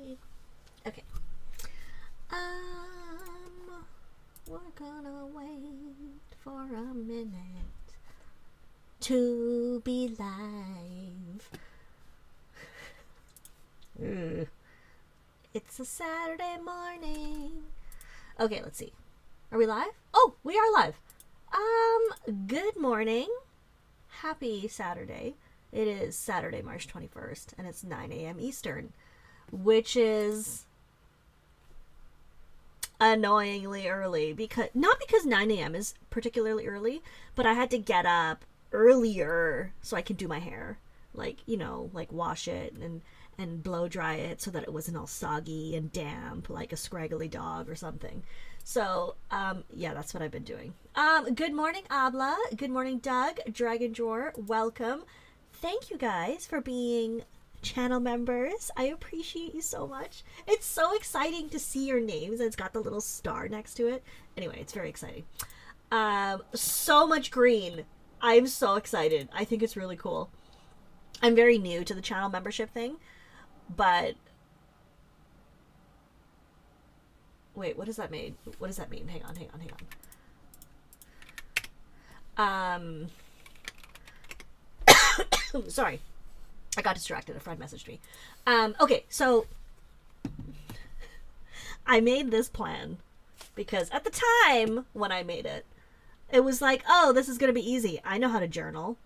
Okay. We're gonna wait for a minute to be live. It's a Saturday morning. Okay, let's see. Are we live? Oh, we are live. Good morning. Happy Saturday. It is Saturday, March 21st, and it's 9 a.m. Eastern, which is annoyingly early, not because 9 a.m. is particularly early, but I had to get up earlier so I can do my hair, like wash it and blow dry it so that it wasn't all soggy and damp like a scraggly dog or something. So yeah, that's what I've been doing. Good morning, Abla. Good morning, Doug. Dragon Drawer, welcome. Thank you guys for being channel members. I appreciate you so much. It's so exciting to see your names, and it's got the little star next to it. Anyway, it's very exciting. So much green. I'm so excited. I think it's really cool. I'm very new to the channel membership thing, but wait, what does that mean? What does that mean? Hang on. Sorry, I got distracted. A friend messaged me. Okay, so I made this plan because at the time when I made it, it was like, oh, this is going to be easy. I know how to journal.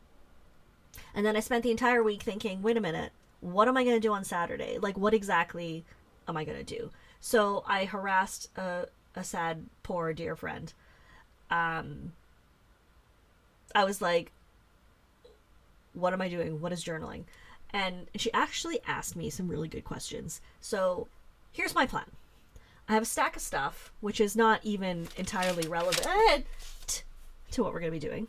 And then I spent the entire week thinking, wait a minute, what am I going to do on Saturday? Like, what exactly am I going to do? So I harassed a sad, poor, dear friend. I was like, what am I doing? What is journaling? And she actually asked me some really good questions. So here's my plan. I have a stack of stuff, which is not even entirely relevant to what we're going to be doing.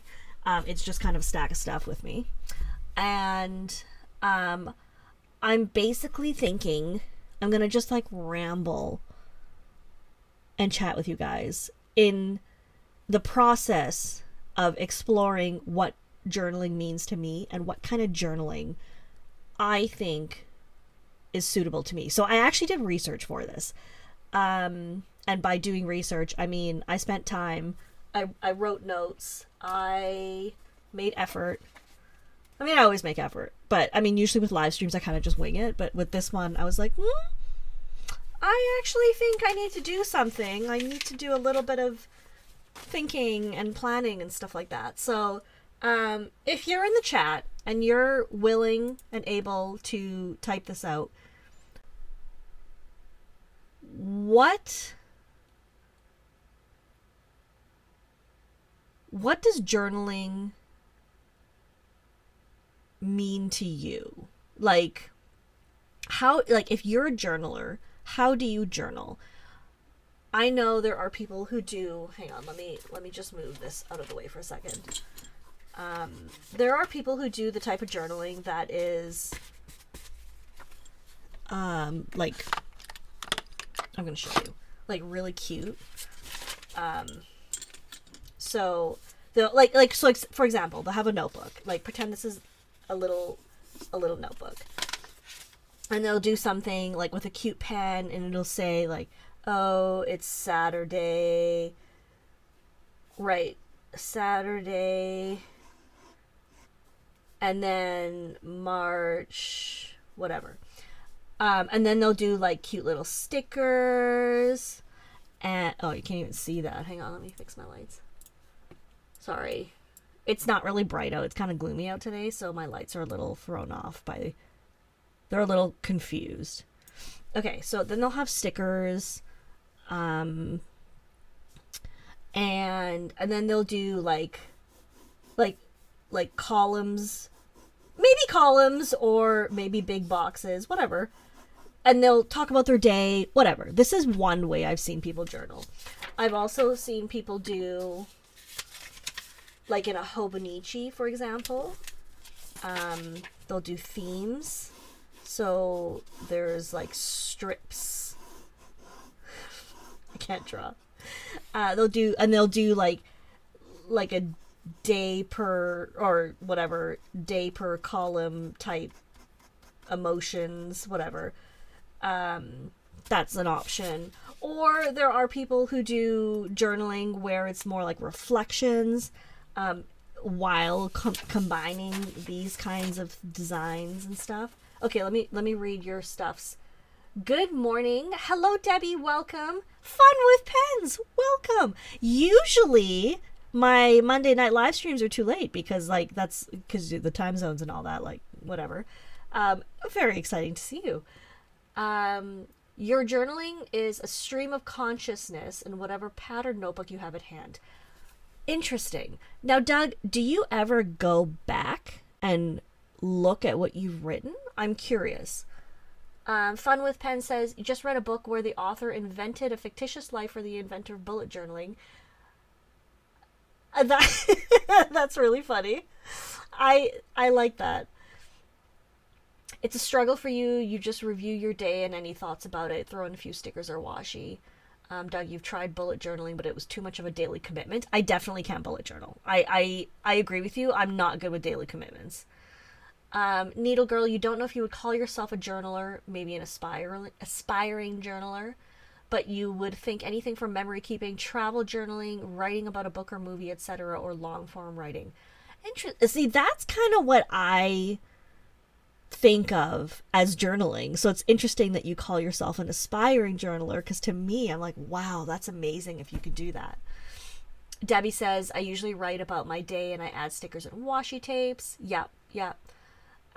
It's just kind of a stack of stuff with me. And I'm basically thinking I'm going to just like ramble and chat with you guys in the process of exploring what journaling means to me and what kind of journaling I think is suitable to me. So I actually did research for this. And by doing research, I mean, I spent time, I wrote notes, I made effort. I mean, I always make effort, but I mean, usually with live streams, I kind of just wing it. But with this one, I was like, I actually think I need to do something. I need to do a little bit of thinking and planning and stuff like that. So if you're in the chat and you're willing and able to type this out, what does journaling mean to you? Like, how, like, if you're a journaler, how do you journal? I know there are people who do, hang on, let me just move this out of the way for a second. There are people who do the type of journaling that is, like, I'm going to show you, like, really cute. So they'll, so like, for example, they'll have a notebook, like, pretend this is a little notebook. And they'll do something, like, with a cute pen, and it'll say, like, oh, it's Saturday, right, Saturday, and then March, whatever. And then they'll do, like, cute little stickers, and, oh, you can't even see that. Hang on, let me fix my lights. Sorry. It's not really bright out. It's kind of gloomy out today, so my lights are a little thrown off by, they're a little confused. Okay, so then they'll have stickers, and then they'll do, like columns, maybe columns, or maybe big boxes, whatever. And they'll talk about their day, whatever. This is one way I've seen people journal. I've also seen people do, like, in a Hobonichi, for example, they'll do themes. So there's, like, strips. I can't draw. They'll do like a day per, or whatever, day per column type emotions, whatever. That's an option. Or there are people who do journaling where it's more like reflections, while combining these kinds of designs and stuff. Okay, let me read your stuffs. Good morning. Hello, Debbie. Welcome. Fun with pens. Welcome. Usually, my Monday night live streams are too late because, like, that's because the time zones and all that, like, whatever. Very exciting to see you. Your journaling is a stream of consciousness in whatever pattern notebook you have at hand. Interesting. Now, Doug, do you ever go back and look at what you've written? I'm curious. Fun with Pen says, you just read a book where the author invented a fictitious life for the inventor of bullet journaling. That's really funny. I like that. It's a struggle for you. You just review your day and any thoughts about it. Throw in a few stickers or washi. Doug, you've tried bullet journaling, but it was too much of a daily commitment. I definitely can't bullet journal. I agree with you. I'm not good with daily commitments. Needle Girl, you don't know if you would call yourself a journaler, maybe an aspiring journaler, but you would think anything from memory keeping, travel journaling, writing about a book or movie, etc., or long form writing. See, that's kind of what I think of as journaling. So it's interesting that you call yourself an aspiring journaler, because to me, I'm like, wow, that's amazing if you could do that. Debbie says, I usually write about my day and I add stickers and washi tapes. Yep.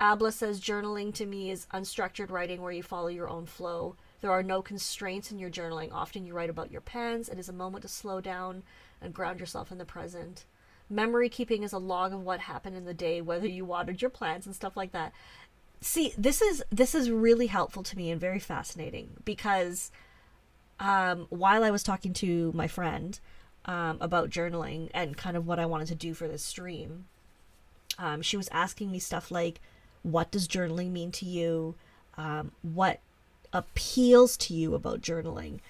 Abla says, journaling to me is unstructured writing where you follow your own flow. There are no constraints in your journaling. Often you write about your pens. It is a moment to slow down and ground yourself in the present. Memory keeping is a log of what happened in the day, whether you watered your plants and stuff like that. See, this is really helpful to me and very fascinating because while I was talking to my friend about journaling and kind of what I wanted to do for this stream, she was asking me stuff like, what does journaling mean to you? What appeals to you about journaling?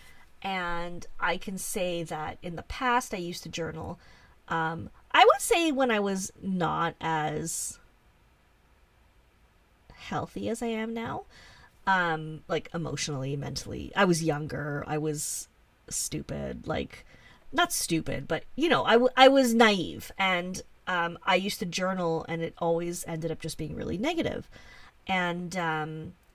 And I can say that in the past, I used to journal. I would say when I was not as healthy as I am now, like emotionally, mentally. I was younger. I was stupid. Like, not stupid, but, you know, I was naive. And I used to journal and it always ended up just being really negative. And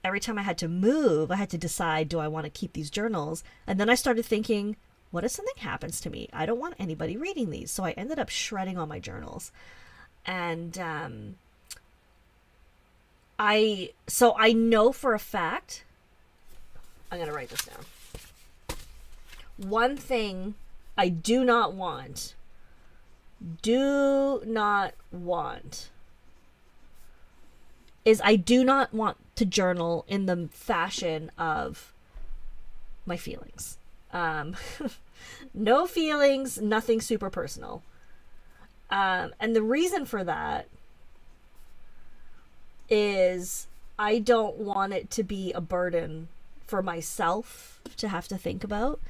every time I had to move, I had to decide, do I want to keep these journals? And then I started thinking, what if something happens to me? I don't want anybody reading these. So I ended up shredding all my journals. And I know for a fact, I'm going to write this down. One thing I do not want is I do not want to journal in the fashion of my feelings. No feelings, nothing super personal. And the reason for that is I don't want it to be a burden for myself to have to think about,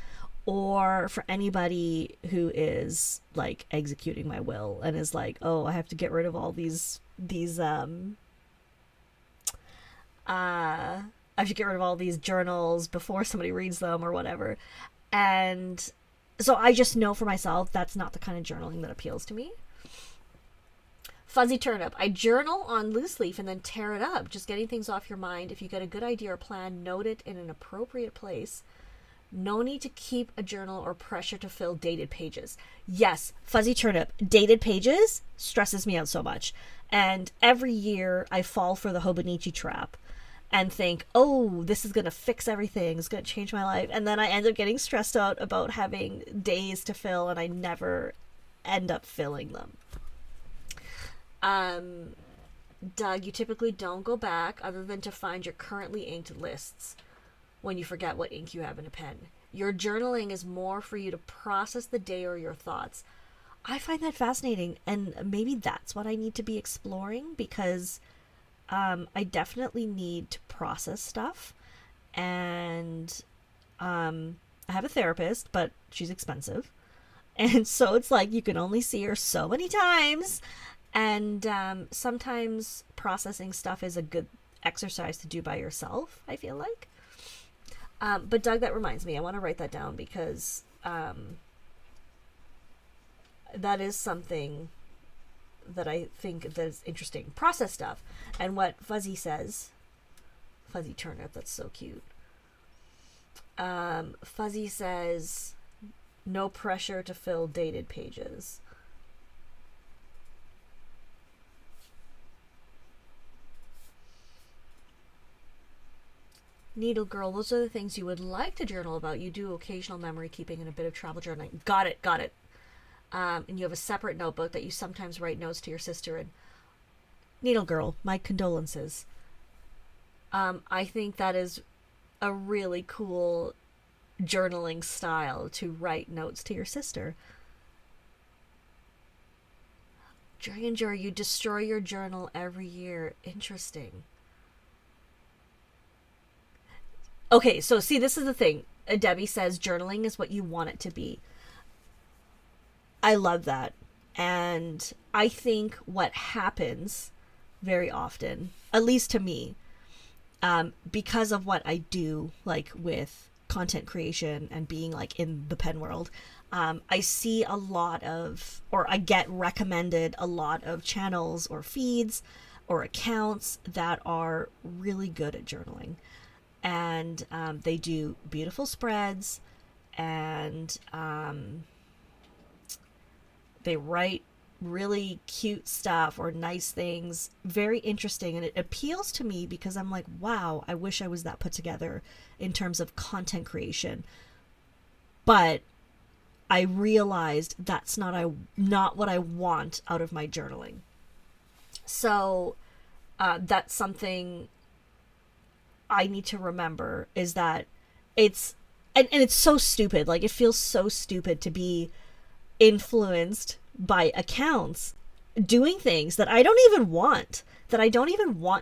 or for anybody who is like executing my will and is like, oh, I have to get rid of all these I have to get rid of all these journals before somebody reads them or whatever. And so I just know for myself that's not the kind of journaling that appeals to me. Fuzzy Turnip, I journal on loose leaf and then tear it up, just getting things off your mind. If you get a good idea or plan, note it in an appropriate place. No need to keep a journal or pressure to fill dated pages. Yes, Fuzzy Turnip, dated pages stresses me out so much. And every year I fall for the Hobonichi trap and think, oh, this is going to fix everything. It's going to change my life. And then I end up getting stressed out about having days to fill, and I never end up filling them. Doug, you typically don't go back other than to find your currently inked lists when you forget what ink you have in a pen. Your journaling is more for you to process the day or your thoughts. I find that fascinating, and maybe that's what I need to be exploring, because I definitely need to process stuff. And I have a therapist, but she's expensive. And so it's like you can only see her so many times. And sometimes processing stuff is a good exercise to do by yourself, I feel like. But Doug, that reminds me, I want to write that down because that is something that I think that is interesting. Process stuff. And what Fuzzy says, Fuzzy Turnip, that's so cute. Fuzzy says, no pressure to fill dated pages. Needle Girl, those are the things you would like to journal about. You do occasional memory keeping and a bit of travel journaling. Got it. And you have a separate notebook that you sometimes write notes to your sister in. Needle Girl, my condolences. I think that is a really cool journaling style, to write notes to your sister. Dranger, you destroy your journal every year. Interesting. Okay, so see, this is the thing. Debbie says journaling is what you want it to be. I love that. And I think what happens very often, at least to me, because of what I do, like with content creation and being like in the pen world, I see a lot of, or I get recommended a lot of channels or feeds or accounts that are really good at journaling. And they do beautiful spreads, and they write really cute stuff or nice things, very interesting, and it appeals to me because I'm like, wow, I wish I was that put together in terms of content creation. But I realized that's not what I want out of my journaling. So that's something I need to remember, is that it's and it's so stupid. Like, it feels so stupid to be influenced by accounts doing things that I don't even want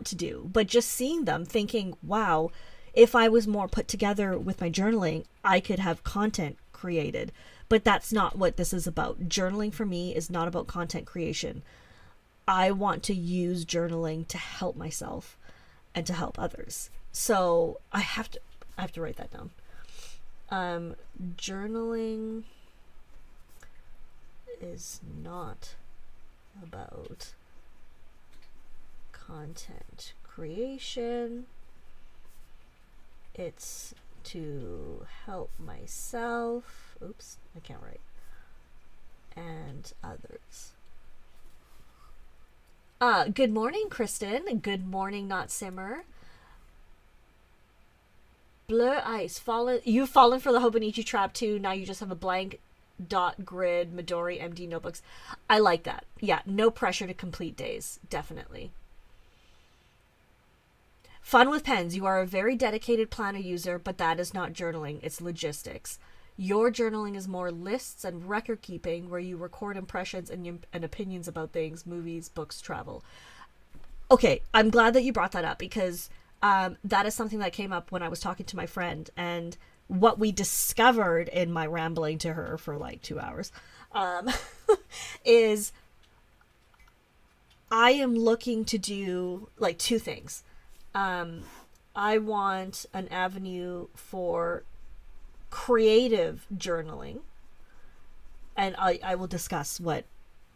to do, but just seeing them, thinking, wow, if I was more put together with my journaling, I could have content created. But that's not what this is about. Journaling for me is not about content creation. I want to use journaling to help myself and to help others. So I have to write that down. Journaling is not about content creation. It's to help myself. Oops, I can't write. And others. Good morning, Kristen. Good morning, Not Simmer. Blur Ice, you've fallen for the Hobonichi trap too. Now you just have a blank dot grid Midori MD notebooks. I like that. Yeah, no pressure to complete days. Definitely. Fun with pens. You are a very dedicated planner user, but that is not journaling. It's logistics. Your journaling is more lists and record keeping, where you record impressions and opinions about things, movies, books, travel. Okay, I'm glad that you brought that up, because that is something that came up when I was talking to my friend, and what we discovered in my rambling to her for like 2 hours is I am looking to do like two things. I want an avenue for creative journaling, and I will discuss what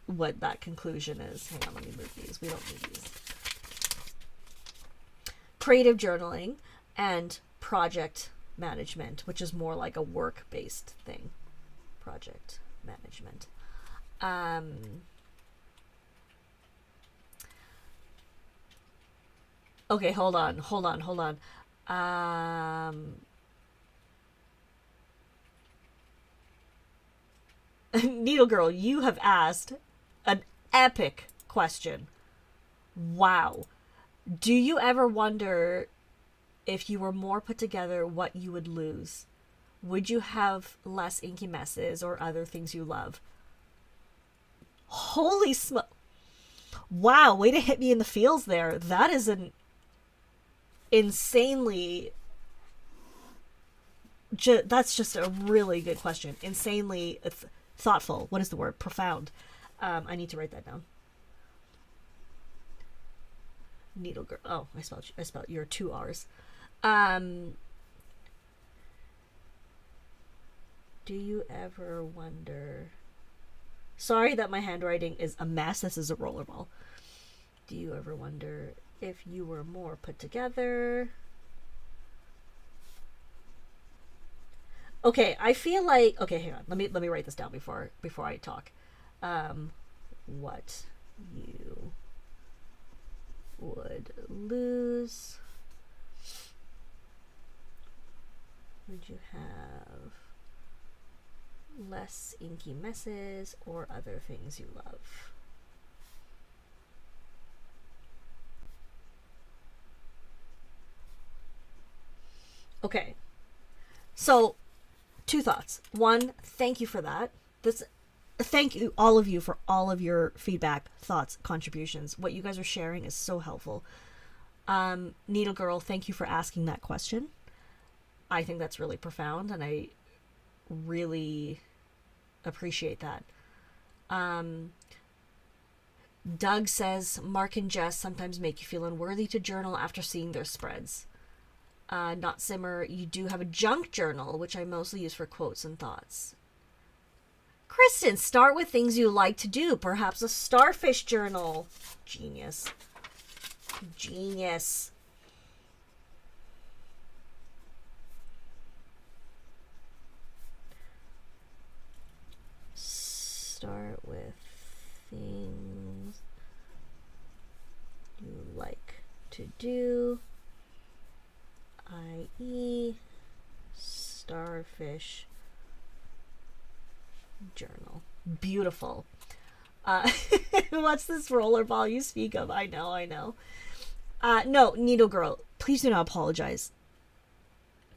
that conclusion is. Hang on, let me move these. We don't need these. Creative journaling and project management, which is more like a work-based thing. Project management. Okay, hold on. Needle Girl, you have asked an epic question. Wow. Do you ever wonder, if you were more put together, what you would lose? Would you have less inky messes or other things you love? Holy smoke. Wow, way to hit me in the feels there. That is an insanely... that's just a really good question. Insanely thoughtful. What is the word? Profound. I need to write that down. Needle Girl. Oh, I spelled your 2 R's. Do you ever wonder... Sorry that my handwriting is a mess. This is a rollerball. Do you ever wonder if you were more put together? Okay, I feel like... Okay, hang on. Let me write this down before I talk. What you would lose. Would you have less inky messes or other things you love? Okay. So, two thoughts. One, thank you for that. Thank you, all of you, for all of your feedback, thoughts, contributions. What you guys are sharing is so helpful. Needle Girl, thank you for asking that question. I think that's really profound, and I really appreciate that. Doug says, Mark and Jess sometimes make you feel unworthy to journal after seeing their spreads. Not Simmer, you do have a junk journal, which I mostly use for quotes and thoughts. Kristen, start with things you like to do. Perhaps a starfish journal. Genius. Genius. Start with things you like to do, i.e. starfish journal. Beautiful. What's this rollerball you speak of? I know. No, Needle Girl, please do not apologize.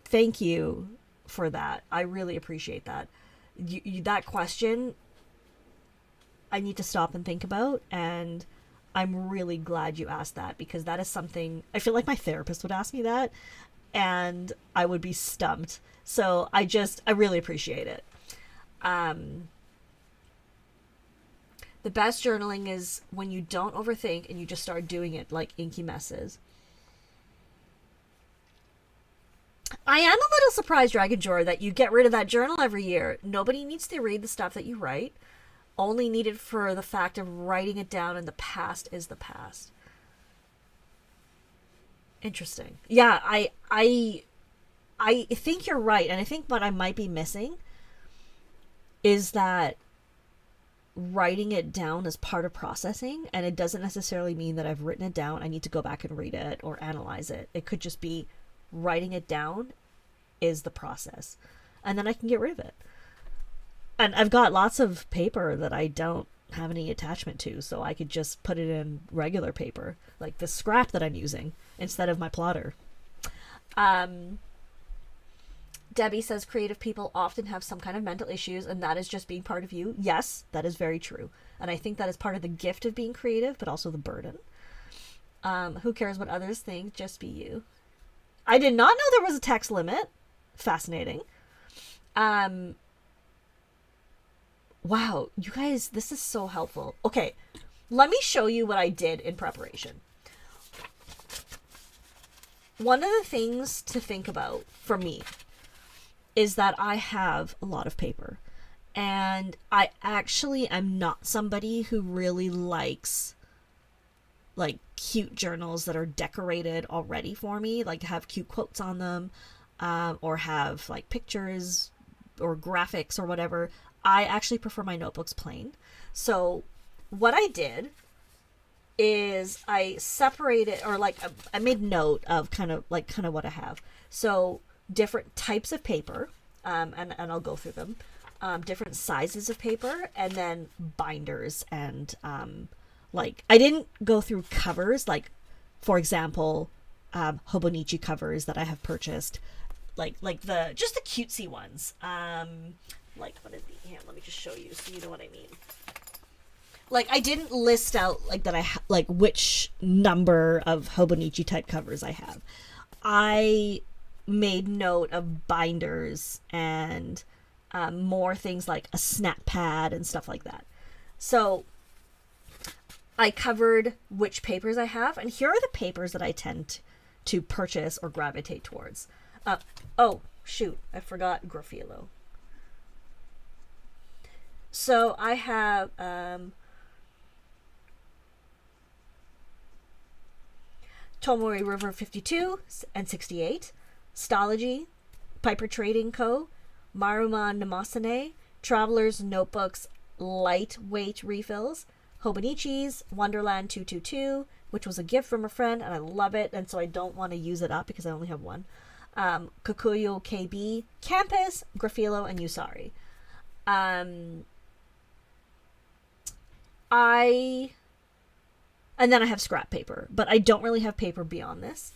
Thank you for that. I really appreciate that. That question I need to stop and think about, and I'm really glad you asked that, because that is something I feel like my therapist would ask me that and I would be stumped. So I really appreciate it. The best journaling is when you don't overthink and you just start doing it, like inky messes. I am a little surprised, Dragon Jor, that you get rid of that journal every year. Nobody needs to read the stuff that you write. Only needed for the fact of writing it down, and the past is the past. Interesting. Yeah, I think you're right, and I think what I might be missing is that writing it down is part of processing, and it doesn't necessarily mean that I've written it down, I need to go back and read it or analyze it. It could just be writing it down is the process, and then I can get rid of it. And I've got lots of paper that I don't have any attachment to, so I could just put it in regular paper, like the scrap that I'm using, instead of my plotter. Debbie says creative people often have some kind of mental issues, and that is just being part of you. Yes, that is very true. And I think that is part of the gift of being creative, but also the burden. Who cares what others think? Just be you. I did not know there was a text limit. Fascinating. Wow, you guys, this is so helpful. Okay, let me show you what I did in preparation. One of the things to think about for me is that I have a lot of paper, and I actually am not somebody who really likes like cute journals that are decorated already for me, like have cute quotes on them, or have like pictures or graphics or whatever. I actually prefer my notebooks plain. So what I did is I separated, or like I made note of kind of what I have. So different types of paper, and I'll go through them, different sizes of paper, and then binders, and like I didn't go through covers, like for example, Hobonichi covers that I have purchased, like the just the cutesy ones. Like what is the here? Let me just show you so you know what I mean. Like I didn't list out like that like which number of Hobonichi type covers I have. I made note of binders and more things like a snap pad and stuff like that. So I covered which papers I have, and here are the papers that I tend to purchase or gravitate towards. Oh shoot, I forgot Graffilo. So I have Tomori River 52 and 68, Stology, Piper Trading Co., Maruma Namasane, Traveler's Notebooks Lightweight Refills, Hobonichi's Wonderland 222, which was a gift from a friend, and I love it, and so I don't want to use it up because I only have one. Kokuyo KB, Campus, Grafilo, and Usari. And then I have scrap paper, but I don't really have paper beyond this.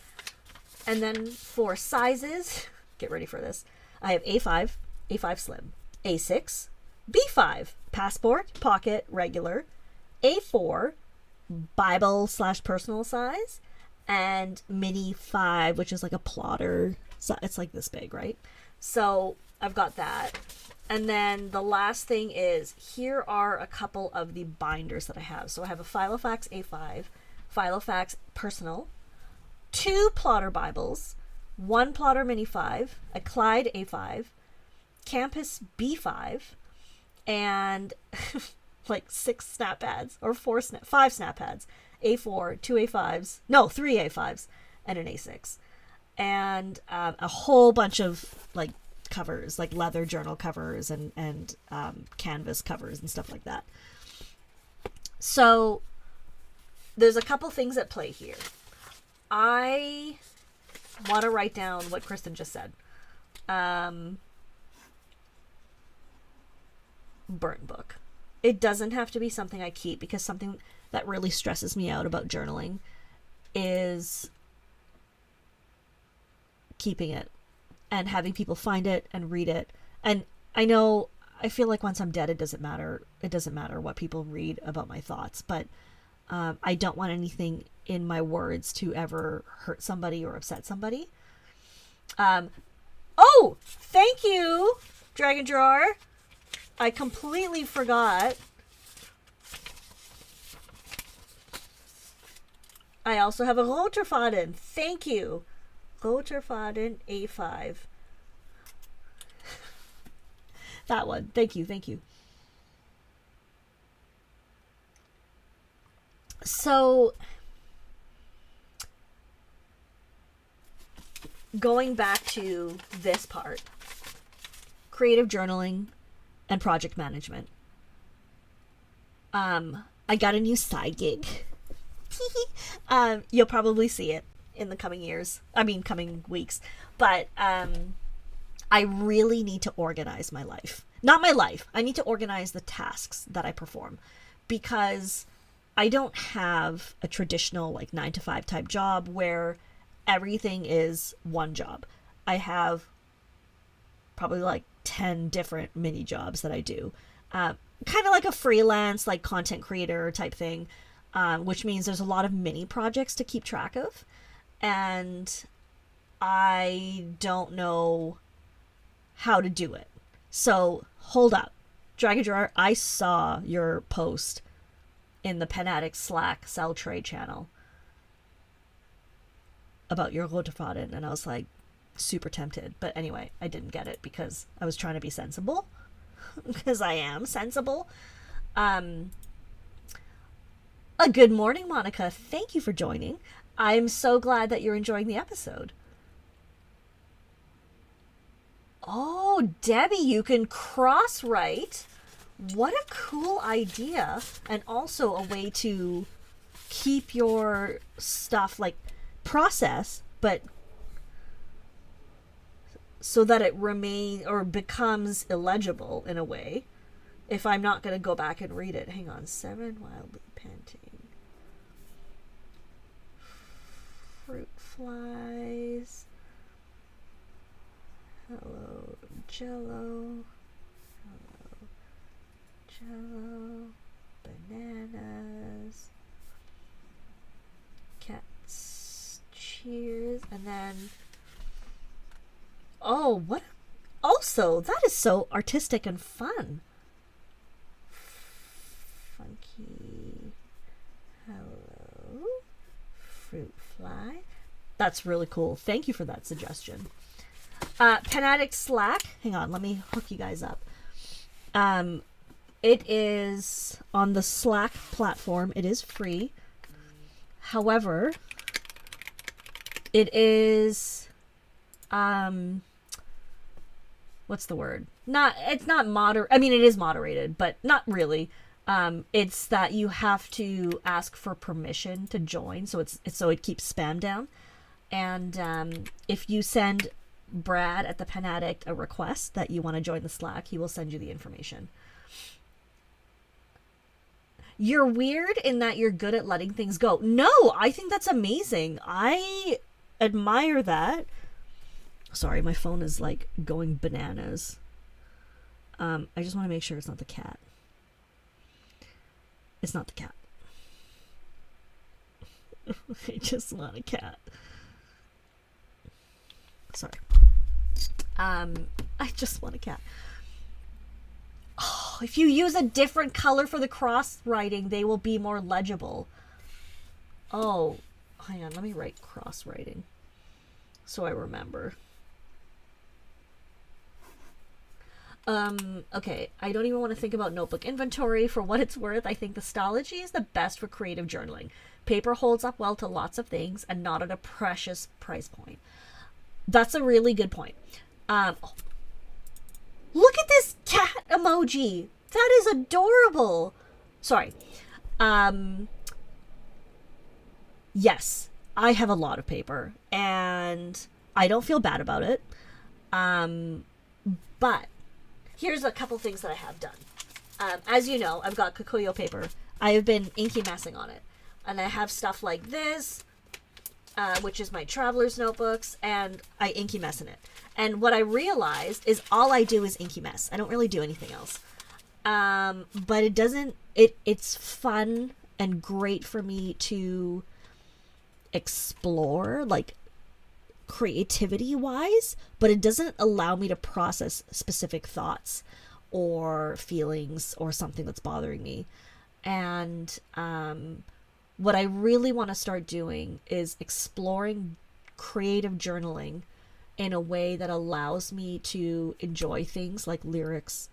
And then for sizes, get ready for this. I have A5, A5 Slim, A6, B5, Passport, Pocket, Regular, A4, Bible / personal size, and Mini 5, which is like a plotter. So it's like this big, right? So I've got that. And then the last thing is, here are a couple of the binders that I have. So I have a Filofax A5, Filofax Personal, 2 plotter Bibles, 1 plotter Mini 5, a Clyde A5, Campus B5, and like 6 snap pads, or 5 snap pads, A4, 2 A5s, no, 3 A5s, and an A6. And a whole bunch of like covers, like leather journal covers and canvas covers and stuff like that. So there's a couple things at play here. I want to write down what Kristen just said. Burn book. It doesn't have to be something I keep, because something that really stresses me out about journaling is keeping it and having people find it and read it. And I feel like once I'm dead, it doesn't matter what people read about my thoughts, but I don't want anything in my words to ever hurt somebody or upset somebody. Oh, thank you, Dragon Drawer. I completely forgot. I also have a Roterfaden. Thank you. Roterfaden A5. That one. Thank you. So, going back to this part, creative journaling and project management. I got a new side gig. You'll probably see it in the coming weeks. But I really need to organize my life. Not my life. I need to organize the tasks that I perform, because I don't have a traditional like 9-to-5 type job where everything is one job. I have probably like 10 different mini jobs that I do. Kind of like a freelance, like content creator type thing, which means there's a lot of mini projects to keep track of. And I don't know how to do it. So hold up. Dragon Drawer, I saw your post in the Pen Addict Slack Sell Trade channel about your Roterfaden, and I was like super tempted. But anyway, I didn't get it because I was trying to be sensible. Because I am sensible. A good morning, Monica. Thank you for joining. I'm so glad that you're enjoying the episode. Oh, Debbie, you can cross-write. What a cool idea. And also a way to keep your stuff, like, process, but so that it remains or becomes illegible in a way. If I'm not going to go back and read it. Hang on. 7 Wildly Panting. Fruit flies. Hello, Jello. Hello, Jello. Bananas. Cats. Cheers. And then... Oh, what? Also, that is so artistic and fun. Funky. Hello. Fruit fly. That's really cool. Thank you for that suggestion. Pen Addict Slack. Hang on, let me hook you guys up. it is on the Slack platform. It is free. However, it is, what's the word? It's not I mean, it is moderated, but not really. It's that you have to ask for permission to join, so so it keeps spam down. And if you send Brad at the Pen Addict a request that you want to join the Slack, he will send you the information. You're weird in that you're good at letting things go. No, I think that's amazing. I admire that. Sorry, my phone is like going bananas. I just want to make sure it's not the cat. It's not the cat. I just want a cat. Sorry. I just want a cat. Oh, if you use a different color for the cross writing, they will be more legible. Oh, hang on, let me write cross writing so I remember. Okay, I don't even want to think about notebook inventory. For what it's worth, I think the Stalogy is the best for creative journaling. Paper holds up well to lots of things and not at a precious price point. That's a really good point. Look at this cat emoji. That is adorable. Sorry. Yes, I have a lot of paper and I don't feel bad about it. But here's a couple things that I have done. As you know, I've got Kikuyo paper. I have been inky messing on it. And I have stuff like this, which is my traveler's notebooks, and I inky mess in it. And what I realized is all I do is inky mess. I don't really do anything else. But it's fun and great for me to explore, like, creativity wise, but it doesn't allow me to process specific thoughts or feelings or something that's bothering me. And what I really want to start doing is exploring creative journaling in a way that allows me to enjoy things like lyrics,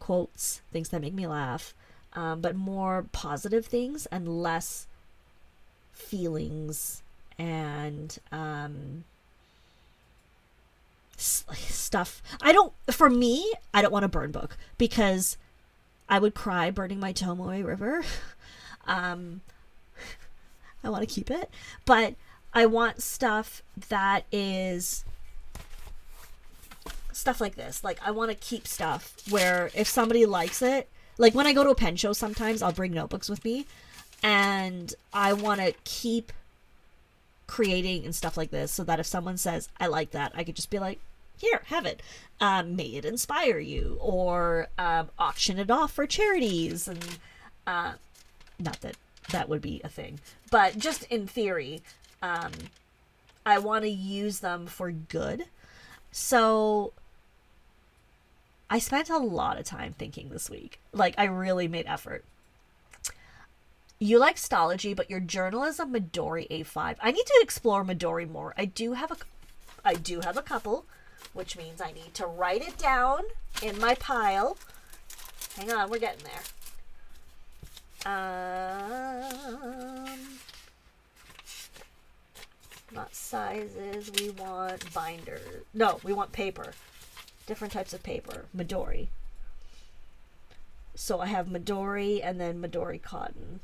quotes, things that make me laugh, but more positive things and less feelings and stuff. I don't want a burn book because I would cry burning my Tomoe River. I want to keep it, but I want stuff that is stuff like this. Like, I want to keep stuff where if somebody likes it, like when I go to a pen show, sometimes I'll bring notebooks with me, and I want to keep creating and stuff like this so that if someone says I like that, I could just be like, here, have it. May it inspire you, or auction it off for charities. And not that that would be a thing, but just in theory, I want to use them for good. So I spent a lot of time thinking this week. Like, I really made effort. You like Stalogy, but your journal is a Midori A5. I need to explore Midori more. I do have a couple, which means I need to write it down in my pile. Hang on, we're getting there. Not sizes, we want binder. No, we want paper. Different types of paper. Midori. So I have Midori and then Midori cotton.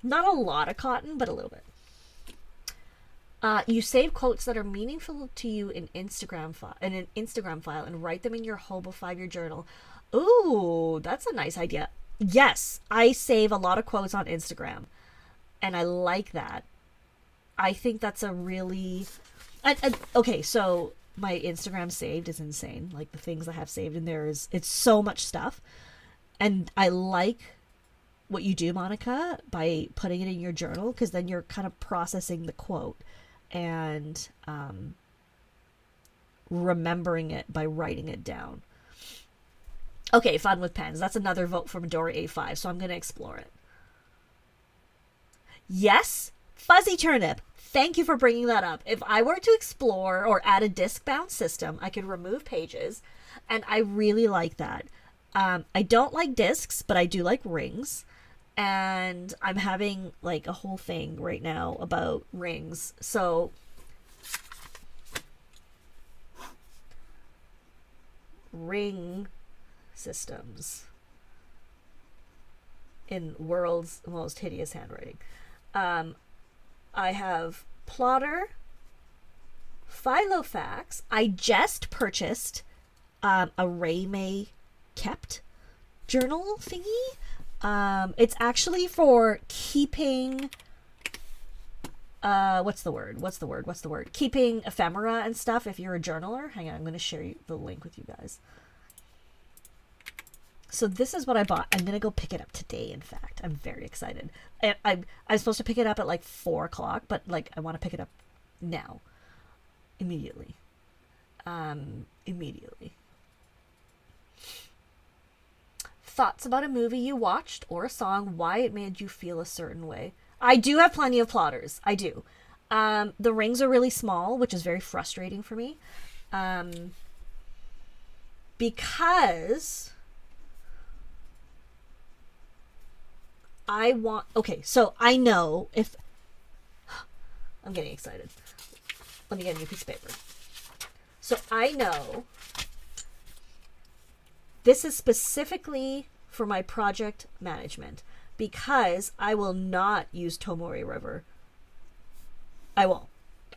Not a lot of cotton, but a little bit. You save quotes that are meaningful to you in an Instagram file and write them in your Hobo 5-year journal. Ooh, that's a nice idea. Yes, I save a lot of quotes on Instagram, and I like that. I think that's a really... okay, so my Instagram saved is insane. Like, the things I have saved in there it's so much stuff. And I like what you do, Monica, by putting it in your journal, because then you're kind of processing the quote and remembering it by writing it down. Okay, fun with pens. That's another vote for Midori A5, so I'm going to explore it. Yes, Fuzzy Turnip. Thank you for bringing that up. If I were to explore or add a disc-bound system, I could remove pages, and I really like that. I don't like discs, but I do like rings. And I'm having like a whole thing right now about rings. So ring systems in world's most hideous handwriting. I have plotter, Filofax. I just purchased a Raymay kept journal thingy. It's actually for keeping what's the word? Keeping ephemera and stuff if you're a journaler. Hang on, I'm going to share the link with you guys. So this is what I bought. I'm going to go pick it up today, in fact. I'm very excited. I'm supposed to pick it up at like 4 o'clock, but like I want to pick it up now. Immediately. Immediately. Thoughts about a movie you watched or a song, why it made you feel a certain way. I do have plenty of plotters. I do. The rings are really small, which is very frustrating for me. Because I want... Okay, so I know if... I'm getting excited. Let me get a new piece of paper. So I know this is specifically for my project management because I will not use Tomori River. I won't.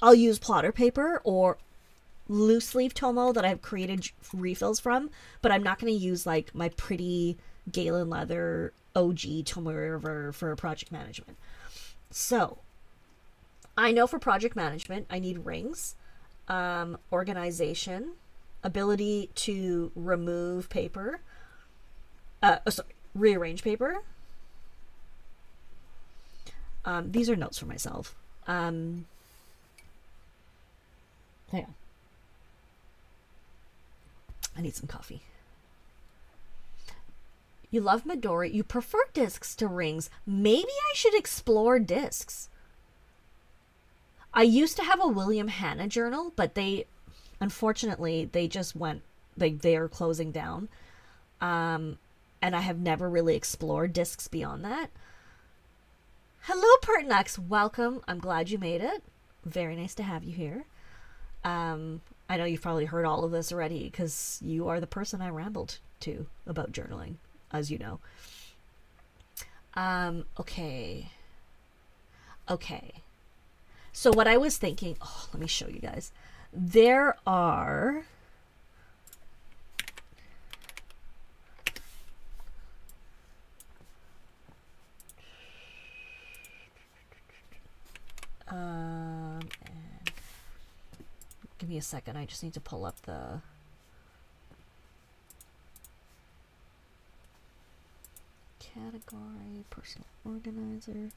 I'll use plotter paper or loose leaf Tomo that I've created refills from, but I'm not going to use like my pretty Galen leather OG Tomori River for project management. So I know for project management, I need rings, organization, ability to remove paper, rearrange paper. These are notes for myself. Hang on. I need some coffee. You love Midori. You prefer discs to rings. Maybe I should explore discs. I used to have a William Hanna journal, but unfortunately, they just went, they are closing down. And I have never really explored discs beyond that. Hello, Pertinax. Welcome. I'm glad you made it. Very nice to have you here. I know you've probably heard all of this already because you are the person I rambled to about journaling, as you know. Okay. So what I was thinking, let me show you guys. There are and give me a second. I just need to pull up the category, personal organizer,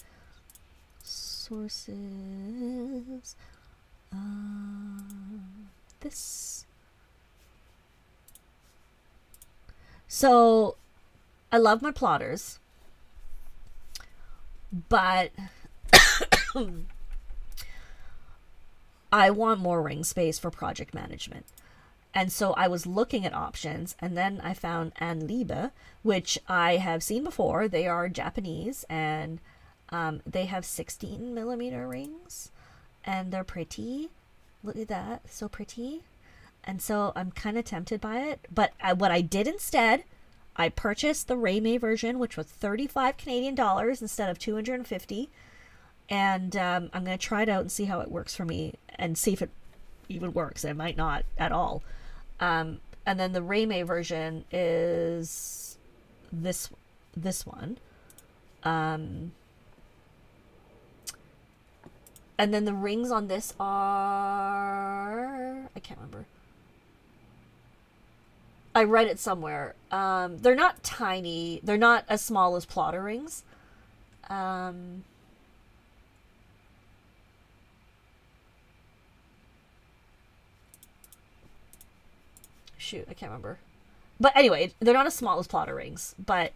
sources, this. So I love my plotters, but I want more ring space for project management. And so I was looking at options, and then I found Anliebe, which I have seen before. They are Japanese, and they have 16 millimeter rings, and they're pretty. Look at that, so pretty. And so I'm kind of tempted by it. But what I did instead, I purchased the Raymay version, which was 35 Canadian dollars instead of 250. And I'm going to try it out and see how it works for me and see if it even works. It might not at all. And then the Raymay version is this one. And then the rings on this are... I can't remember. I read it somewhere. They're not tiny. They're not as small as plotter rings. Shoot, I can't remember. But anyway, they're not as small as plotter rings, but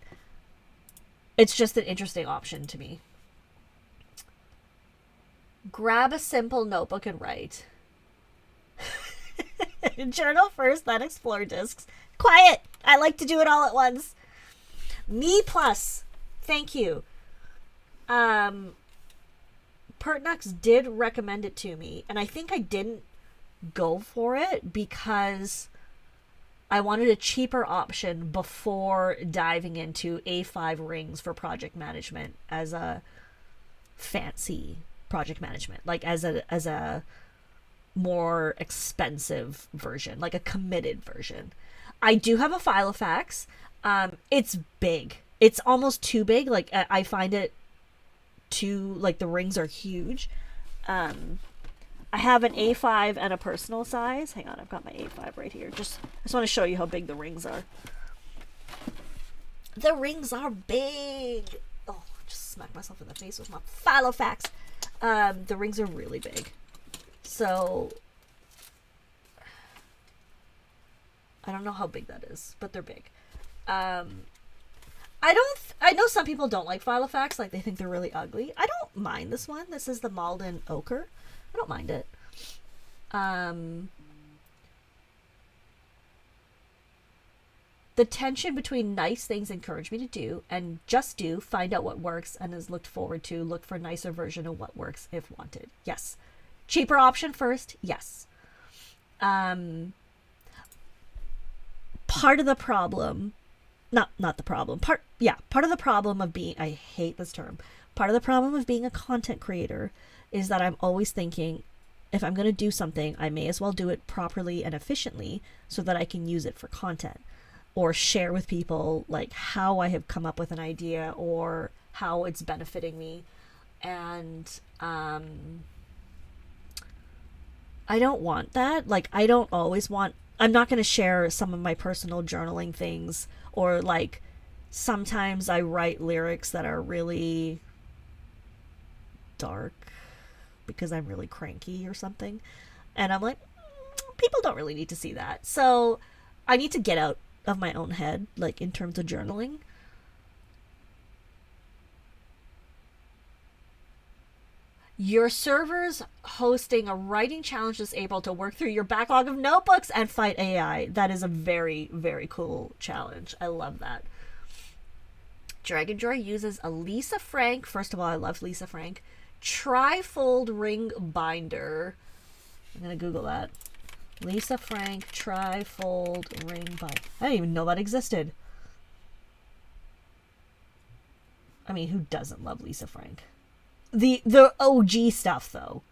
it's just an interesting option to me. Grab a simple notebook and write. Journal first, then explore discs. Quiet! I like to do it all at once. Me plus. Thank you. Pertnux did recommend it to me, and I think I didn't go for it because I wanted a cheaper option before diving into A5 rings for project management as a fancy project management, like as a more expensive version, like a committed version. I do have a Filofax. It's big. It's almost too big. Like I find it too, like the rings are huge. I have an A5 and a personal size. Hang on, I've got my A5 right here. I just want to show you how big the rings are. The rings are big. Oh, just smacked myself in the face with my Filofax. The rings are really big. So, I don't know how big that is, but they're big. I know some people don't like Filofax, like they think they're really ugly. I don't mind this one. This is the Malden Ochre. I don't mind it. The tension between nice things encourage me to do and just do, find out what works and is looked forward to, look for a nicer version of what works if wanted. Yes. Cheaper option first. Yes. Part of the problem, not the problem, part of the problem of being, I hate this term, part of the problem of being a content creator is that I'm always thinking, if I'm going to do something, I may as well do it properly and efficiently so that I can use it for content or share with people like how I have come up with an idea or how it's benefiting me. And I don't want that. Like, I don't always want, I'm not going to share some of my personal journaling things, or like sometimes I write lyrics that are really dark because I'm really cranky or something. And I'm like, people don't really need to see that. So I need to get out of my own head, like in terms of journaling. Your server's hosting a writing challenge this April to work through your backlog of notebooks and fight AI. That is a very, very cool challenge. I love that. Dragon Joy uses a Lisa Frank. First of all, I love Lisa Frank. Trifold ring binder. I'm going to Google that. Lisa Frank trifold ring binder. I didn't even know that existed. I mean, who doesn't love Lisa Frank? The OG stuff, though.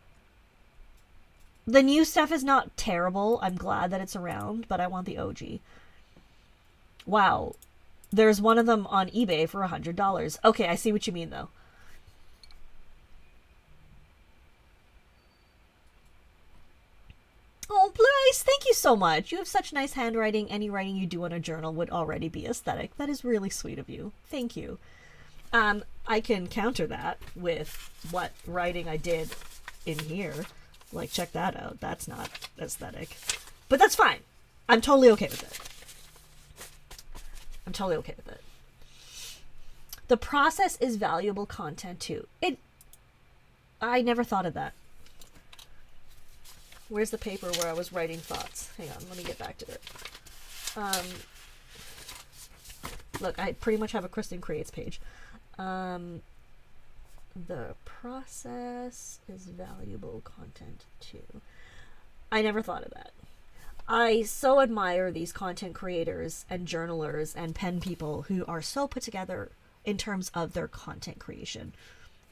The new stuff is not terrible. I'm glad that it's around, but I want the OG. Wow. There's one of them on eBay for $100. Okay, I see what you mean, though. Oh, Blyce, thank you so much. You have such nice handwriting. Any writing you do on a journal would already be aesthetic. That is really sweet of you. Thank you. I can counter that with what writing I did in here. Like, check that out. That's not aesthetic. But that's fine. I'm totally okay with it. I'm totally okay with it. The process is valuable content, too. I never thought of that. Where's the paper where I was writing thoughts? Hang on, let me get back to it. Look, I pretty much have a Kristen Creates page. The process is valuable content too. I never thought of that. I so admire these content creators and journalers and pen people who are so put together in terms of their content creation.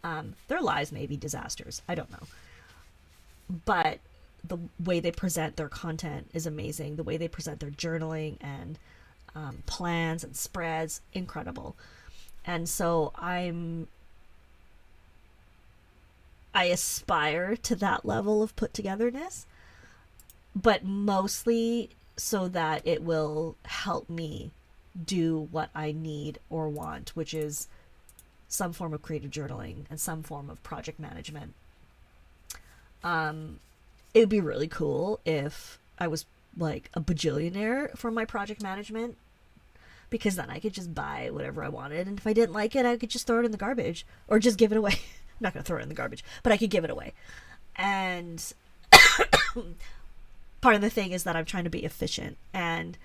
Their lives may be disasters. I don't know. But the way they present their content is amazing. The way they present their journaling and plans and spreads, incredible. And so I aspire to that level of put togetherness, but mostly so that it will help me do what I need or want, which is some form of creative journaling and some form of project management. It would be really cool if I was like a bajillionaire for my project management, because then I could just buy whatever I wanted, and if I didn't like it, I could just throw it in the garbage or just give it away. I'm not going to throw it in the garbage, but I could give it away. And part of the thing is that I'm trying to be efficient and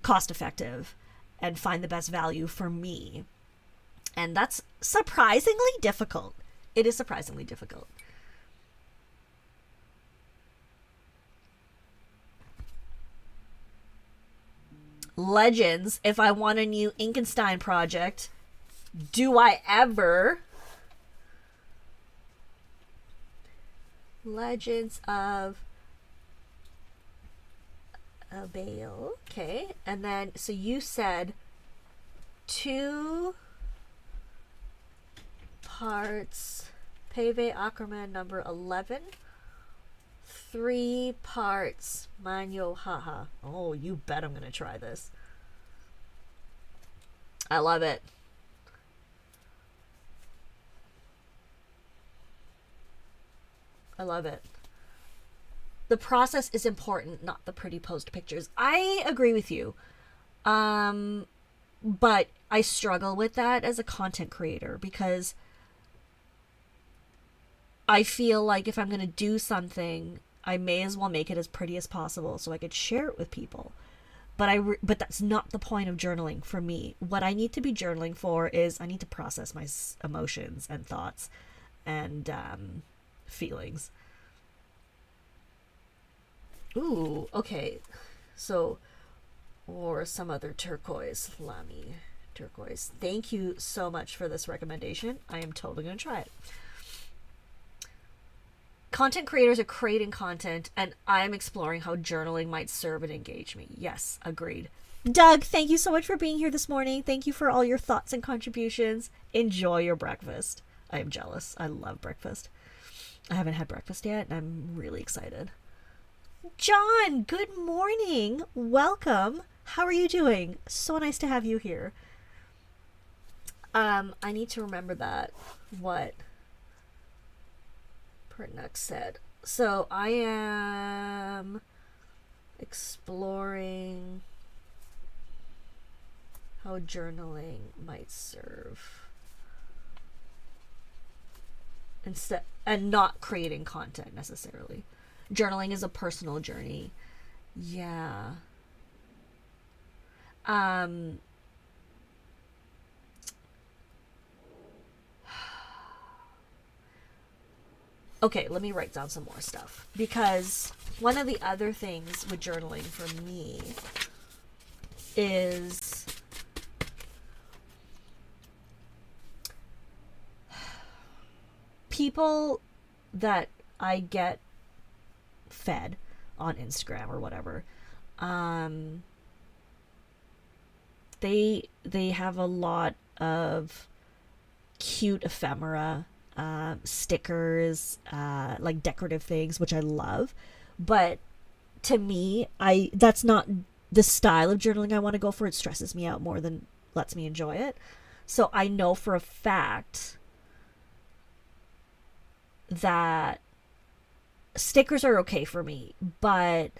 cost effective and find the best value for me. And that's surprisingly difficult. It is surprisingly difficult. Legends, if I want a new Inkenstein project, do I ever? Legends of Abel. Okay. And then, so you said 2 parts Pave Akkerman number 11. 3 parts Manyo Haha. Oh, you bet I'm going to try this. I love it. I love it. The process is important, not the pretty post pictures. I agree with you. But I struggle with that as a content creator because I feel like if I'm going to do something, I may as well make it as pretty as possible so I could share it with people. But that's not the point of journaling for me. What I need to be journaling for is I need to process my emotions and thoughts and feelings. Ooh, okay. So, or some other turquoise, Lamy turquoise. Thank you so much for this recommendation. I am totally going to try it. Content creators are creating content, and I'm exploring how journaling might serve and engage me. Yes, agreed. Doug, thank you so much for being here this morning. Thank you for all your thoughts and contributions. Enjoy your breakfast. I am jealous. I love breakfast. I haven't had breakfast yet, and I'm really excited. John, good morning. Welcome. How are you doing? So nice to have you here. I need to remember that. What Pertnuk said. So I am exploring how journaling might serve instead, and not creating content necessarily. Journaling is a personal journey. Yeah. Okay, let me write down some more stuff. Because one of the other things with journaling for me is people that I get fed on Instagram or whatever, they have a lot of cute ephemera, stickers, like decorative things, which I love. But to me, that's not the style of journaling I want to go for. It stresses me out more than lets me enjoy it. So I know for a fact that stickers are okay for me, but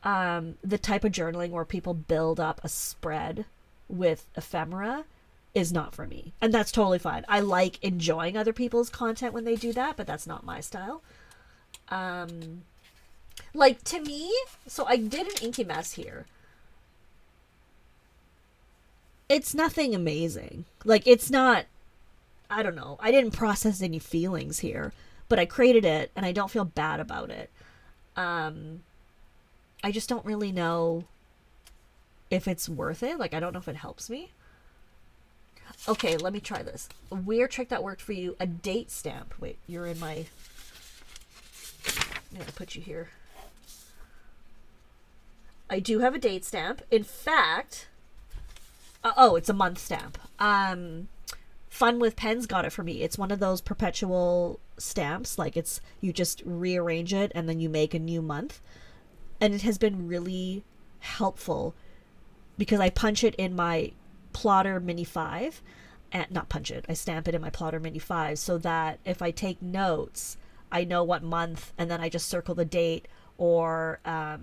the type of journaling where people build up a spread with ephemera is not for me. And that's totally fine. I like enjoying other people's content when they do that, but that's not my style. Like, to me, so I did an inky mess here. It's nothing amazing. Like, it's not, I don't know, I didn't process any feelings here, but I created it and I don't feel bad about it. I just don't really know if it's worth it. Like, I don't know if it helps me. Okay, let me try this. A weird trick that worked for you. A date stamp. Wait, you're in my... I'm gonna put you here. I do have a date stamp. In fact... oh, it's a month stamp. Fun with Pens got it for me. It's one of those perpetual stamps. Like, it's... You just rearrange it and then you make a new month. And it has been really helpful because I punch it in my Plotter Mini 5, and not punch it, I stamp it in my Plotter Mini 5 so that if I take notes, I know what month, and then I just circle the date, or I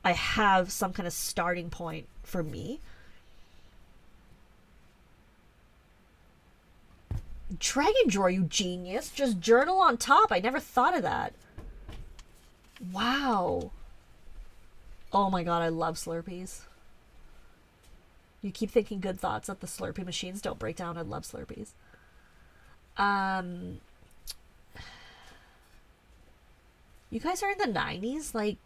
have some kind of starting point for me. Dragon drawer, you genius. Just journal on top. I never thought of that. Wow. Oh my god, I love Slurpees. You keep thinking good thoughts that the Slurpee machines don't break down. I love Slurpees. You guys are in the 90s? Like,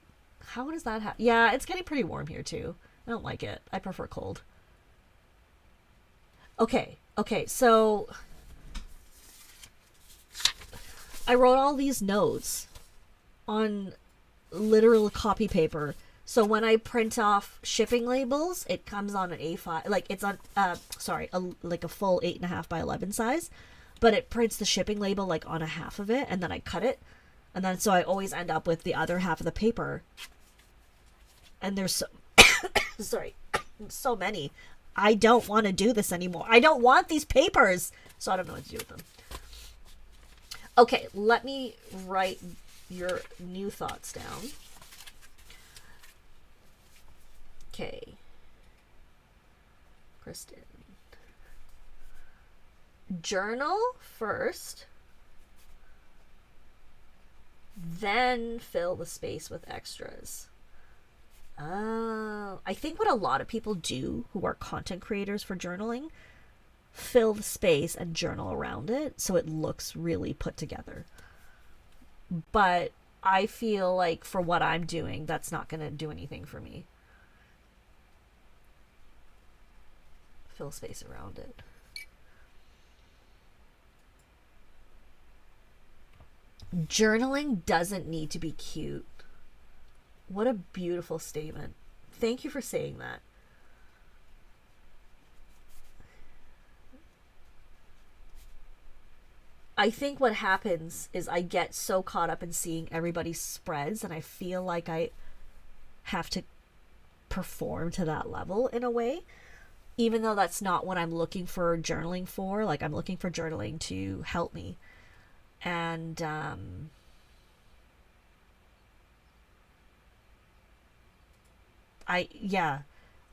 how does that happen? Yeah, it's getting pretty warm here too. I don't like it. I prefer cold. Okay, so I wrote all these notes on literal copy paper. So when I print off shipping labels, it comes on an A5, like it's on, like a full 8.5 by 11 size, but it prints the shipping label like on a half of it, and then I cut it, and then so I always end up with the other half of the paper. And there's so, so many. I don't want to do this anymore. I don't want these papers, so I don't know what to do with them. Okay, let me write your new thoughts down. Okay. Kristen. Journal first, then fill the space with extras. Oh, I think what a lot of people do who are content creators for journaling, fill the space and journal around it so it looks really put together. But I feel like for what I'm doing, that's not going to do anything for me. Fill space around it. Journaling doesn't need to be cute. What a beautiful statement. Thank you for saying that. I think what happens is I get so caught up in seeing everybody's spreads, and I feel like I have to perform to that level in a way, even though that's not what I'm looking for journaling for. Like, I'm looking for journaling to help me. And I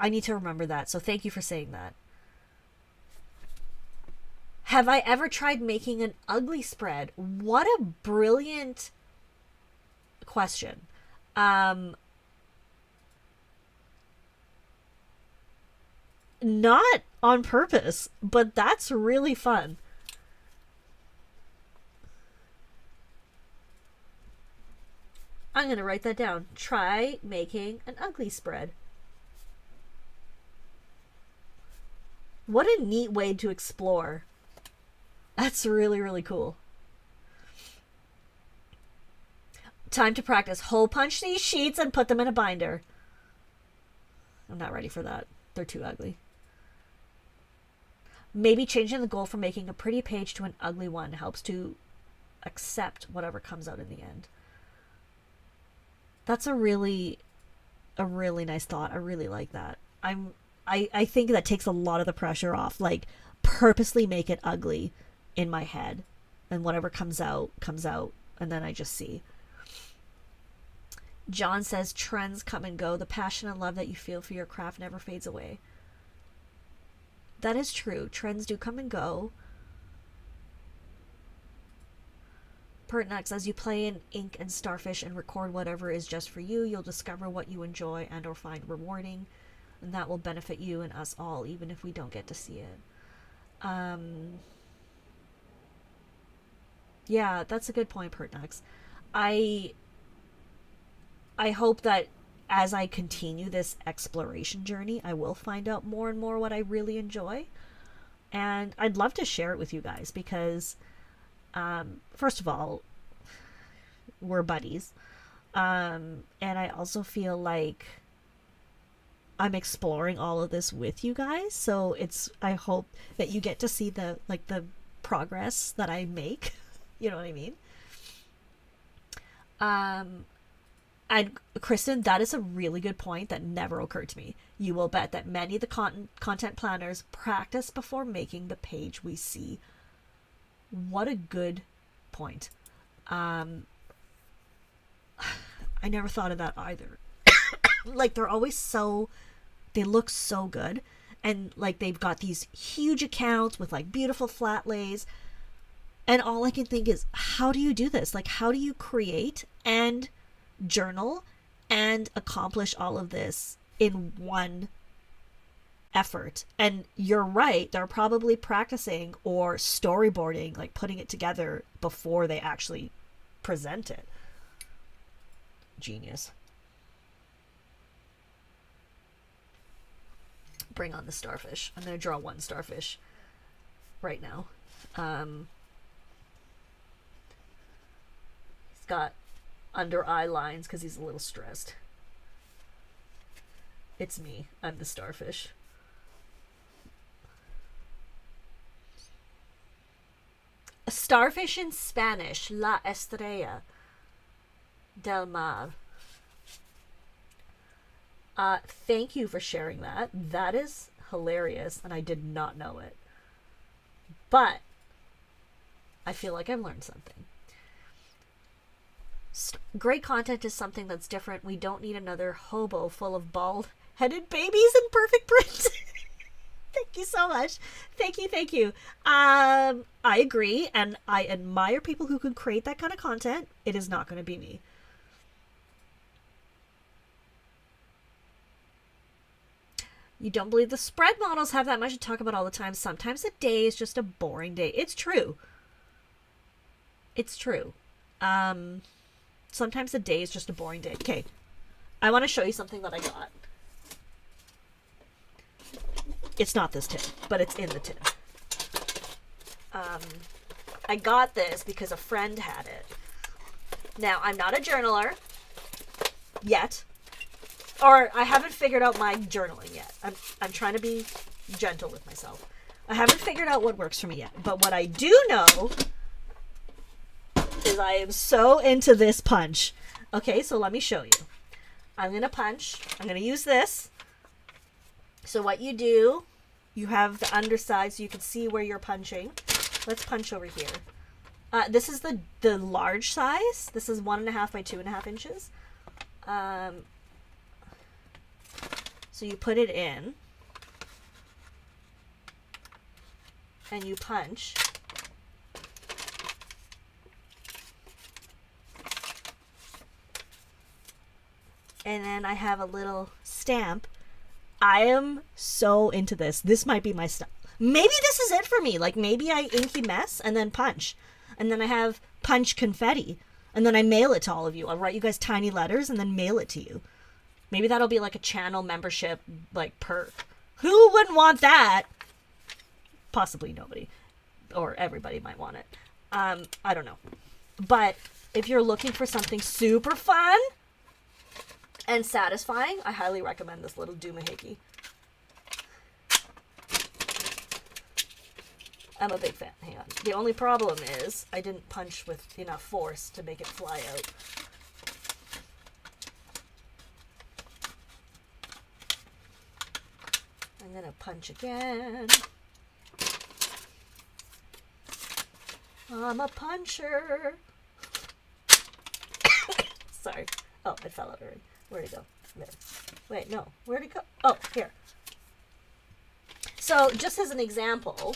need to remember that. So thank you for saying that. Have I ever tried making an ugly spread? What a brilliant question. Not on purpose, but that's really fun. I'm going to write that down. Try making an ugly spread. What a neat way to explore. That's really, really cool. Time to practice. Hole punch these sheets and put them in a binder. I'm not ready for that. They're too ugly. Maybe changing the goal from making a pretty page to an ugly one helps to accept whatever comes out in the end. That's a really nice thought. I really like that. I think that takes a lot of the pressure off. Like, purposely make it ugly in my head, and whatever comes out, and then I just see. John says, trends come and go. The passion and love that you feel for your craft never fades away. That is true. Trends do come and go. Pertinax, as you play in ink and starfish and record whatever is just for you, you'll discover what you enjoy and or find rewarding, and that will benefit you and us all, even if we don't get to see it. Yeah, that's a good point, Pertinax. I hope that as I continue this exploration journey, I will find out more and more what I really enjoy. And I'd love to share it with you guys because, first of all, we're buddies. And I also feel like I'm exploring all of this with you guys. So I hope that you get to see the progress that I make. You know what I mean? And Kristen, that is a really good point that never occurred to me. You will bet that many of the content planners practice before making the page we see. What a good point. I never thought of that either. Like, they look so good, and like they've got these huge accounts with like beautiful flat lays, and all I can think is, how do you do this? Like, how do you create and journal and accomplish all of this in one effort. And you're right, they're probably practicing or storyboarding, like putting it together before they actually present it. Genius. Bring on the starfish. I'm going to draw one starfish right now. He's got under eye lines because he's a little stressed. It's me. I'm the starfish. A starfish in Spanish, la estrella del mar. Thank you for sharing that. That is hilarious, and I did not know it. But I feel like I've learned something. Great content is something that's different. We don't need another hobo full of bald-headed babies in perfect print. Thank you so much. Thank you. I agree, and I admire people who can create that kind of content. It is not going to be me. You don't believe the spread models have that much to talk about all the time. Sometimes a day is just a boring day. It's true. It's true. Sometimes a day is just a boring day. Okay. I want to show you something that I got. It's not this tin, but it's in the tin. I got this because a friend had it. Now, I'm not a journaler yet. Or I haven't figured out my journaling yet. I'm trying to be gentle with myself. I haven't figured out what works for me yet. But what I do know is I am so into this punch. Okay, so let me show you. I'm going to punch. I'm going to use this. So what you do, you have the underside so you can see where you're punching. Let's punch over here. This is the large size. This is 1.5 by 2.5 inches. So you put it in, and you punch. And then I have a little stamp. I am so into this. This might be my stuff. Maybe this is it for me. Like maybe I inky mess and then punch. And then I have punch confetti. And then I mail it to all of you. I'll write you guys tiny letters and then mail it to you. Maybe that'll be like a channel membership, like perk. Who wouldn't want that? Possibly nobody. Or everybody might want it. I don't know. But if you're looking for something super fun and satisfying, I highly recommend this little doohickey. I'm a big fan. Hang on. The only problem is I didn't punch with enough force to make it fly out. I'm gonna punch again. I'm a puncher. Sorry. Oh, it fell out already. Where'd it go? There. Wait, no. Where'd it go? Oh, here. So, just as an example,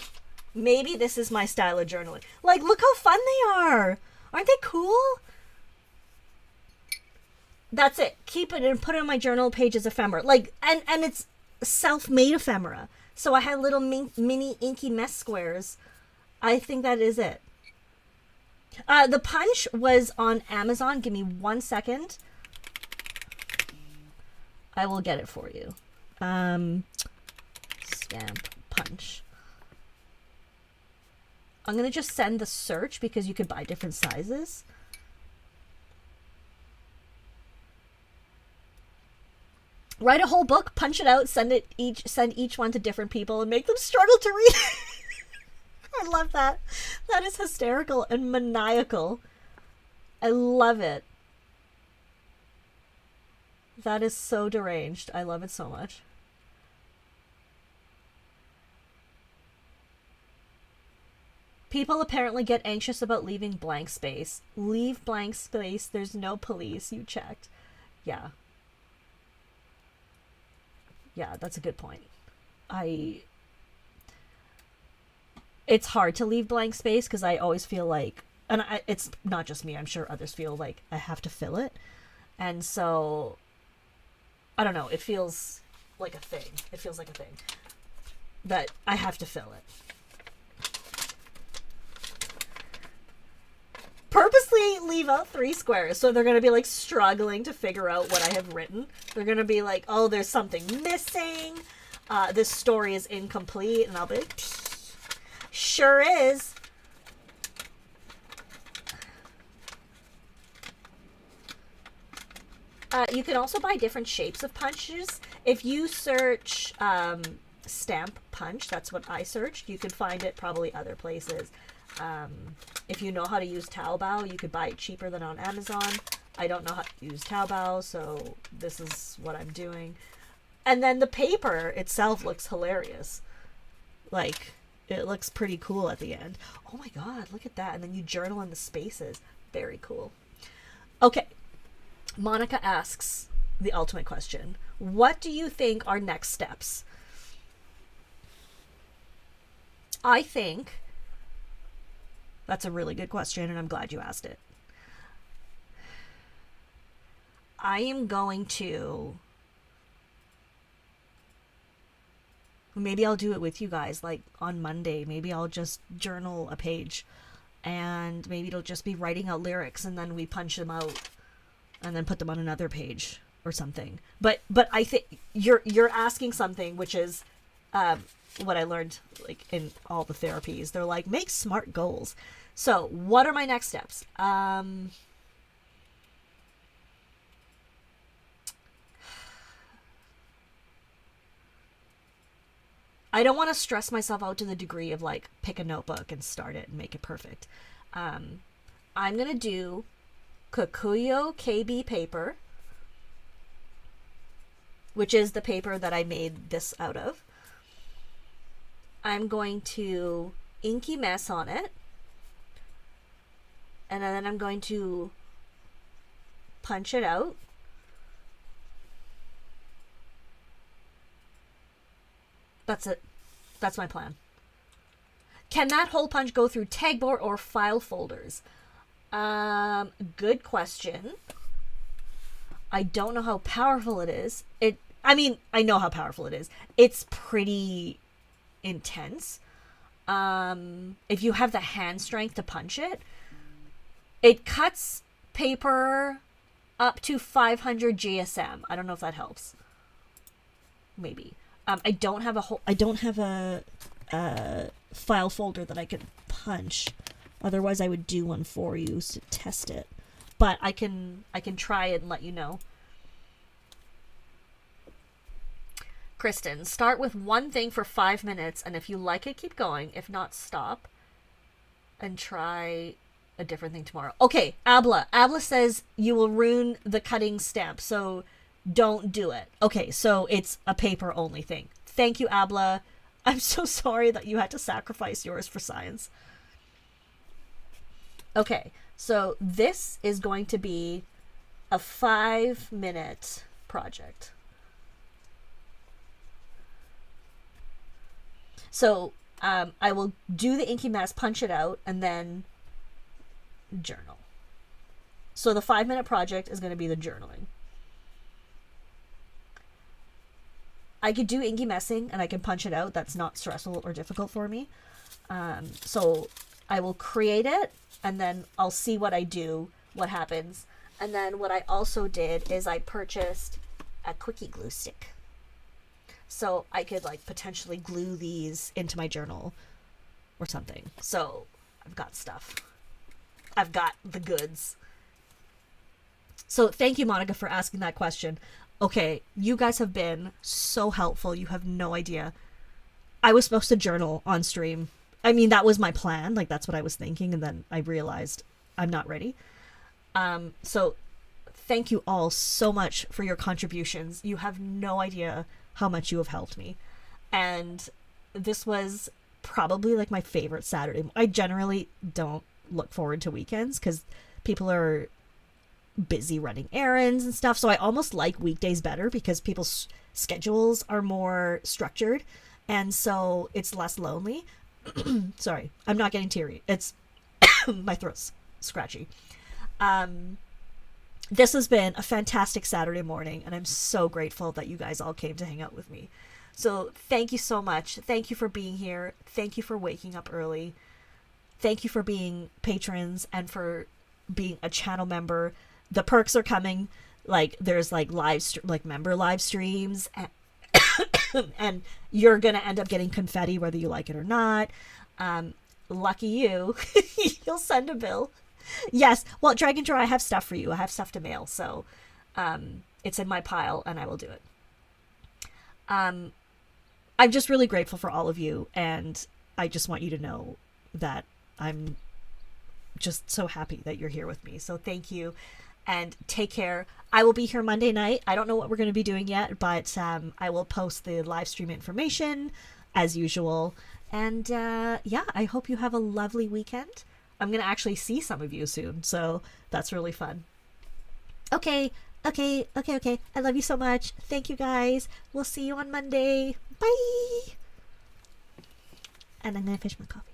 maybe this is my style of journaling. Like, look how fun they are. Aren't they cool? That's it. Keep it and put it on my journal page as ephemera. Like, and it's self-made ephemera. So I had little mini inky mess squares. I think that is it. The punch was on Amazon. Give me 1 second. I will get it for you. Stamp punch. I'm going to just send the search because you could buy different sizes. Write a whole book, punch it out, send each one to different people and make them struggle to read. I love that. That is hysterical and maniacal. I love it. That is so deranged. I love it so much. People apparently get anxious about leaving blank space. Leave blank space. There's no police. You checked. Yeah. Yeah, that's a good point. It's hard to leave blank space because I always feel like, and it's not just me, I'm sure others feel like I have to fill it. And so, I don't know, it feels like a thing. It feels like a thing that I have to fill it. Purposely leave out 3 squares, so they're going to be like struggling to figure out what I have written. They're going to be like, oh, there's something missing. This story is incomplete. And I'll be like, sure is. You can also buy different shapes of punches. If you search stamp punch, that's what I searched. You could find it probably other places. If you know how to use Taobao, you could buy it cheaper than on Amazon. I don't know how to use Taobao, so this is what I'm doing. And then the paper itself looks hilarious. Like, it looks pretty cool at the end. Oh my god, look at that. And then you journal in the spaces. Very cool. Okay. Monica asks the ultimate question. What do you think are next steps? I think that's a really good question, and I'm glad you asked it. I am going to... Maybe I'll do it with you guys, like on Monday. Maybe I'll just journal a page, and maybe it'll just be writing out lyrics, and then we punch them out, and then put them on another page or something. But I think you're asking something which is what I learned like in all the therapies. They're like, make smart goals. So what are my next steps? I don't want to stress myself out to the degree of like pick a notebook and start it and make it perfect. I'm going to do Kikuyo KB paper, which is the paper that I made this out of. I'm going to inky mess on it, and then I'm going to punch it out. That's it. That's my plan. Can that hole punch go through tagboard or file folders? Good question. I don't know how powerful it is. I mean, I know how powerful it is. It's pretty intense. If you have the hand strength to punch it, it cuts paper up to 500 GSM. I don't know if that helps. Maybe. I don't have a file folder that I can punch. Otherwise, I would do one for you to test it. But I can try it and let you know. Kristen, start with one thing for 5 minutes, and if you like it, keep going. If not, stop and try a different thing tomorrow. Okay, Abla. Abla says you will ruin the cutting stamp, so don't do it. Okay, so it's a paper only thing. Thank you, Abla. I'm so sorry that you had to sacrifice yours for science. Okay, so this is going to be a 5-minute project. So I will do the inky mask, punch it out, and then journal. So the 5-minute project is going to be the journaling. I could do inky messing and I can punch it out. That's not stressful or difficult for me. So I will create it and then I'll see what I do, what happens. And then what I also did is I purchased a quickie glue stick. So I could like potentially glue these into my journal or something. So I've got stuff. I've got the goods. So thank you, Monica, for asking that question. Okay, you guys have been so helpful. You have no idea. I was supposed to journal on stream. I mean, that was my plan. Like, that's what I was thinking. And then I realized I'm not ready. So thank you all so much for your contributions. You have no idea how much you have helped me. And this was probably like my favorite Saturday. I generally don't look forward to weekends because people are busy running errands and stuff. So I almost like weekdays better because people's schedules are more structured. And so it's less lonely. Sorry, I'm not getting teary. It's my throat's scratchy. this has been a fantastic Saturday morning, and I'm so grateful that you guys all came to hang out with me. So thank you so much. Thank you for being here. Thank you for waking up early. Thank you for being patrons and for being a channel member. The perks are coming. Like there's like member live streams, and you're gonna end up getting confetti whether you like it or not. Lucky you, you'll send a bill. Yes, well, Dragon Draw, I have stuff for you. I have stuff to mail, so it's in my pile, and I will do it. I'm just really grateful for all of you, and I just want you to know that I'm just so happy that you're here with me. So thank you, and take care. I will be here Monday night. I don't know what we're going to be doing yet, but I will post the live stream information as usual. And yeah, I hope you have a lovely weekend. I'm going to actually see some of you soon, so that's really fun. Okay. I love you so much. Thank you, guys. We'll see you on Monday. Bye. And I'm going to finish my coffee.